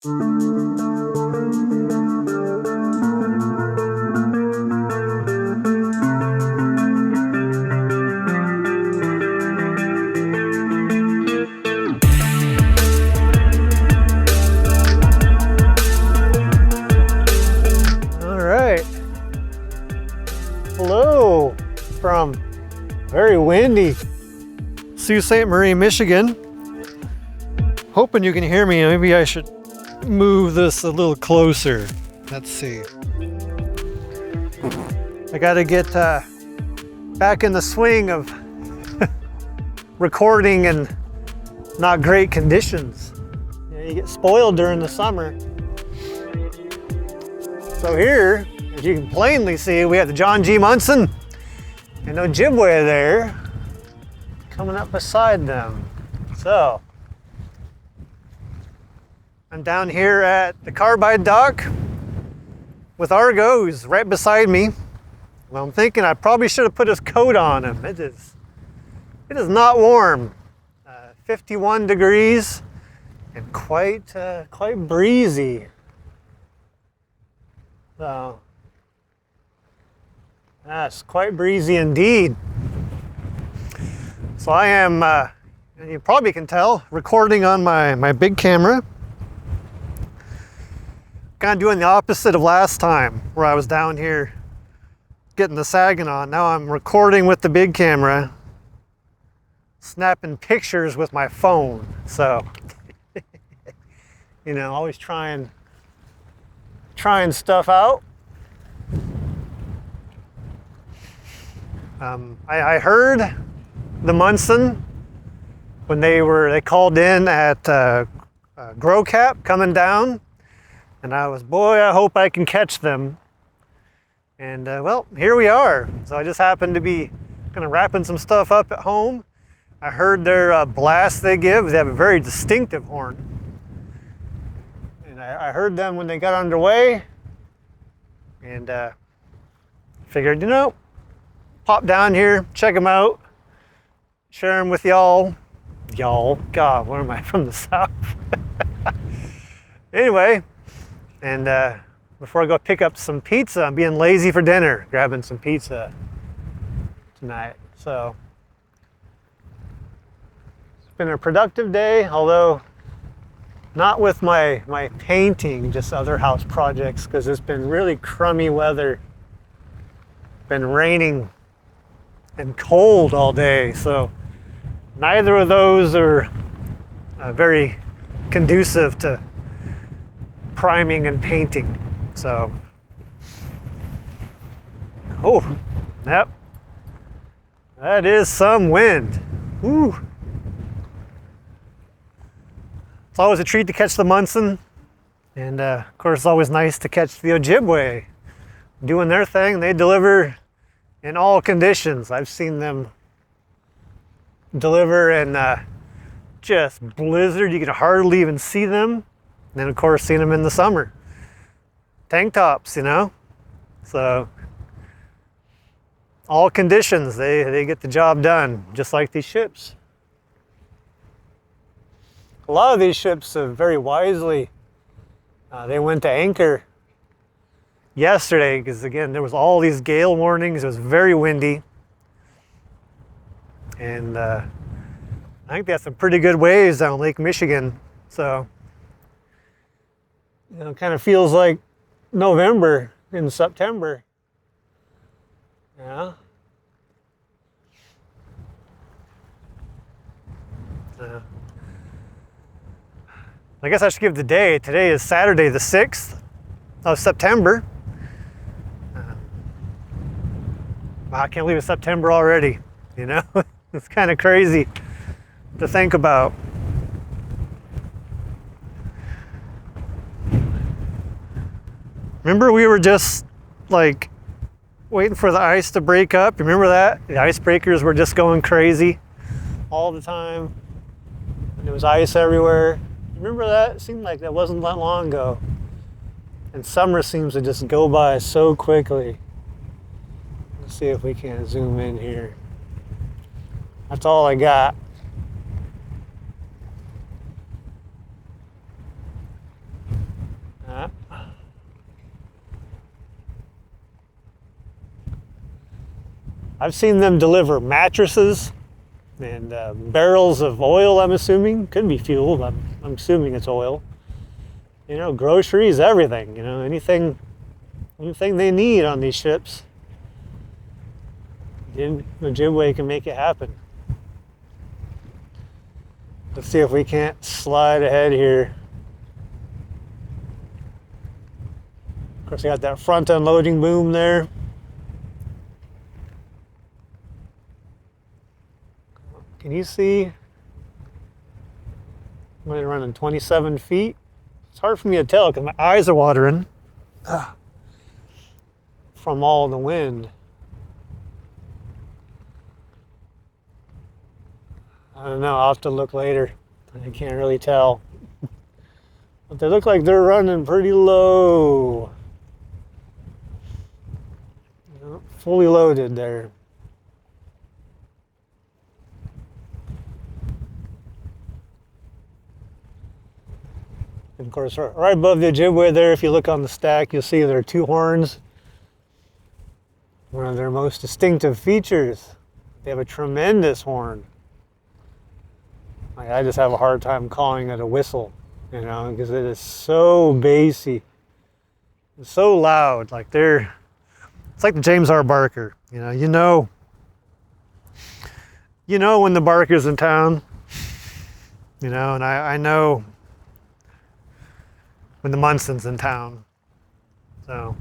Hello from very windy Sault Ste. Marie, Michigan. Hoping you can hear me. Maybe I should move this a little closer. Let's see. I got to get back in the swing of recording in not great conditions. You get spoiled during the summer. So here, as you can plainly see, we have the G Munson and Ojibway there coming up beside them. So I'm down here at the Carbide dock with Argo, who's right beside me. Well, I'm thinking I probably should have put his coat on him. It is not warm. 51 degrees and quite breezy. So that's quite breezy indeed. So I am, you probably can tell, recording on my big camera. Kind of doing the opposite of last time, where I was down here getting the sagging on. Now I'm recording with the big camera, snapping pictures with my phone. So, you know, always trying stuff out. I heard the Munson when they called in at Grow Cap coming down, and I hope I can catch them. And well, here we are. So I just happened to be kind of wrapping some stuff up at home. I heard their blast they give. They have a very distinctive horn. And I heard them when they got underway, and figured, you know, pop down here, check them out, share them with y'all. God, what am I, from the South? Anyway, and before I go pick up some pizza, I'm being lazy for dinner, grabbing some pizza tonight. So it's been a productive day, although not with my painting, just other house projects, because it's been really crummy weather. Been raining and cold all day, so neither of those are very conducive to priming and painting. So, oh, yep, that is some wind. Woo. It's always a treat to catch the Munson, and of course it's always nice to catch the Ojibway doing their thing. They deliver in all conditions. I've seen them deliver in just blizzard. You can hardly even see them. And then of course seen them in the summer. Tank tops, you know. So all conditions, they get the job done, just like these ships. A lot of these ships have very wisely, they went to anchor yesterday, because again, there was all these gale warnings. It was very windy. And I think they had some pretty good waves down Lake Michigan. So, you know, it kind of feels like November in September. Yeah. I guess I should give the day. Today is Saturday the 6th of September. Wow, I can't believe it's September already, you know? It's kind of crazy to think about. Remember, we were just like waiting for the ice to break up. Remember that? The icebreakers were just going crazy all the time. And there was ice everywhere. Remember that? It seemed like that wasn't that long ago. And summer seems to just go by so quickly. Let's see if we can zoom in here. That's all I got. I've seen them deliver mattresses and barrels of oil, I'm assuming. Could be fuel, but I'm assuming it's oil. You know, groceries, everything, you know, anything they need on these ships. The Ojibway can make it happen. Let's see if we can't slide ahead here. Of course, we got that front unloading boom there. Can you see? We're running 27 feet. It's hard for me to tell because my eyes are watering from all the wind. I don't know, I'll have to look later. I can't really tell. But they look like they're running pretty low. Fully loaded there. And of course, right above the Ojibway there, if you look on the stack, you'll see there are two horns. One of their most distinctive features. They have a tremendous horn. Like, I just have a hard time calling it a whistle, you know, because it is so bassy. It's so loud. Like it's like the James R. Barker. You know when the Barker's in town. You know, and I know when the Munson's in town. So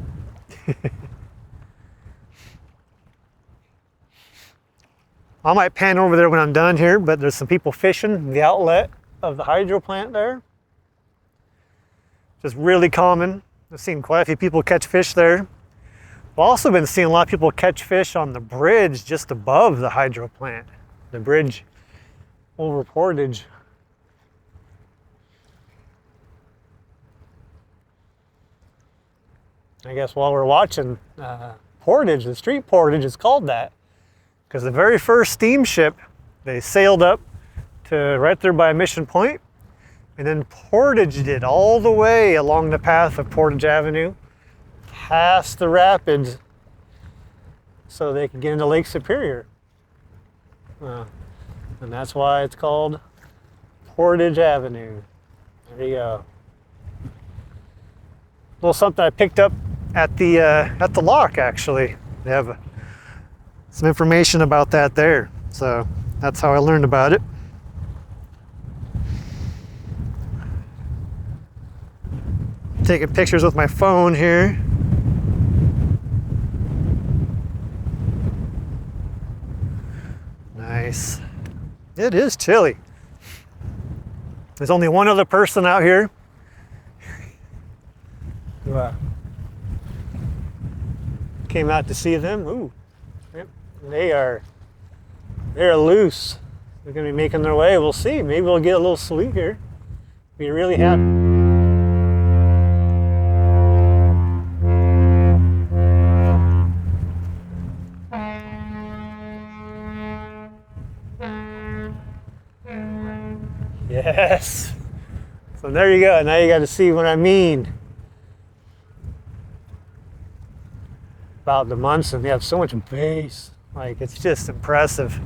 I might pan over there when I'm done here, but there's some people fishing in the outlet of the hydro plant there. Just really common. I've seen quite a few people catch fish there. I've also been seeing a lot of people catch fish on the bridge just above the hydro plant. The bridge over Portage. I guess while we're watching Portage, the street Portage is called that because the very first steamship, they sailed up to right there by Mission Point, and then portaged it all the way along the path of Portage Avenue, past the rapids, so they could get into Lake Superior. And that's why it's called Portage Avenue. There you go. A little something I picked up at the lock, actually. They have some information about that there. So that's how I learned about it. Taking pictures with my phone here. Nice. It is chilly. There's only one other person out here who came out to see them. Ooh, yep. They're loose. They're gonna be making their way. We'll see. Maybe we'll get a little sweet here. Be really happy. Yes. So there you go. Now you got to see what I mean about the Munson. They have so much bass. Like, it's just impressive.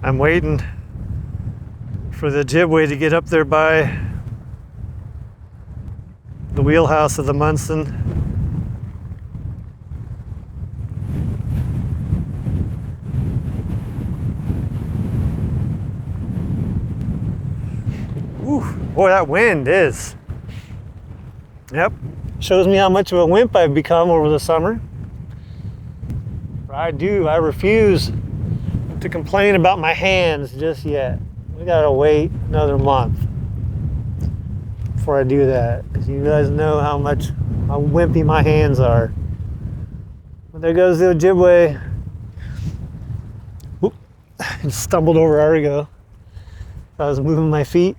I'm waiting for the Ojibway to get up there by the wheelhouse of the Munson. Ooh, boy, that wind is. Yep, shows me how much of a wimp I've become over the summer. I refuse to complain about my hands just yet. We gotta wait another month before I do that, because you guys know how wimpy my hands are. But there goes the Ojibway. Whoop, and stumbled over Argo. I was moving my feet.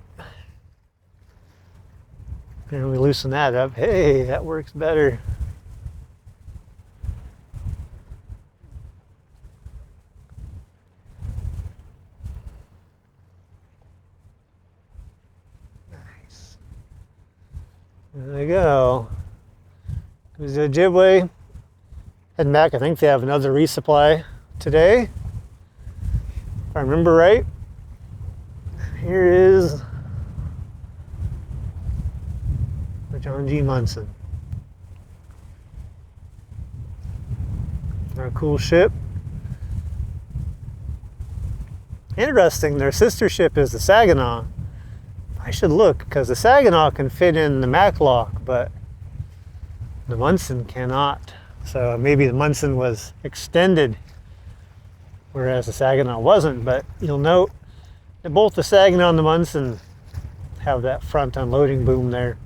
And we loosen that up. Hey, that works better. There you go. There's the Ojibway. Heading back, I think they have another resupply today. If I remember right. Here is the John G Munson. Our cool ship. Interesting, their sister ship is the Saginaw. I should look, because the Saginaw can fit in the Macklock, but the Munson cannot. So maybe the Munson was extended, whereas the Saginaw wasn't. But you'll note that both the Saginaw and the Munson have that front unloading boom there.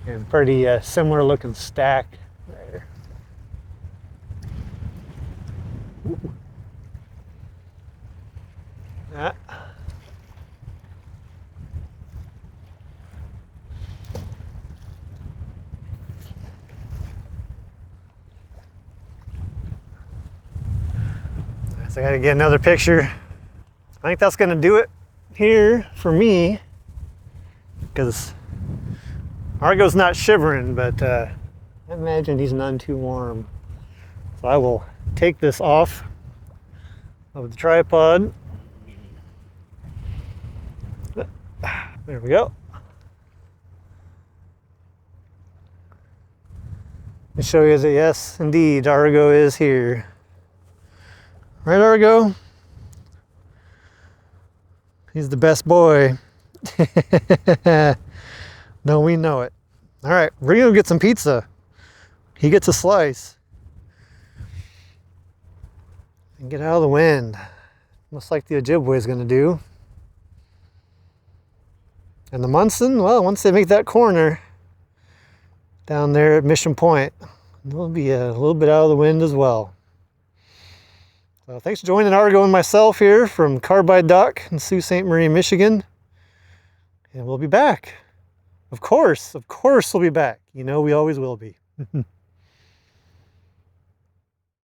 And pretty similar looking stack there. Ooh. Ah. So I gotta get another picture. I think that's gonna do it here for me, because Argo's not shivering, but I imagine he's none too warm. So I will take this off of the tripod. There we go. To show you that yes, indeed, Argo is here. Right, Argo? He's the best boy. No, we know it. All right, we're gonna get some pizza. He gets a slice. And get out of the wind. Looks like the Ojibway is gonna do. And the Munson, well, once they make that corner down there at Mission Point, they'll be a little bit out of the wind as well. So thanks for joining Argo and myself here from Carbide Dock in Sault Ste. Marie, Michigan. And we'll be back. Of course we'll be back. You know we always will be.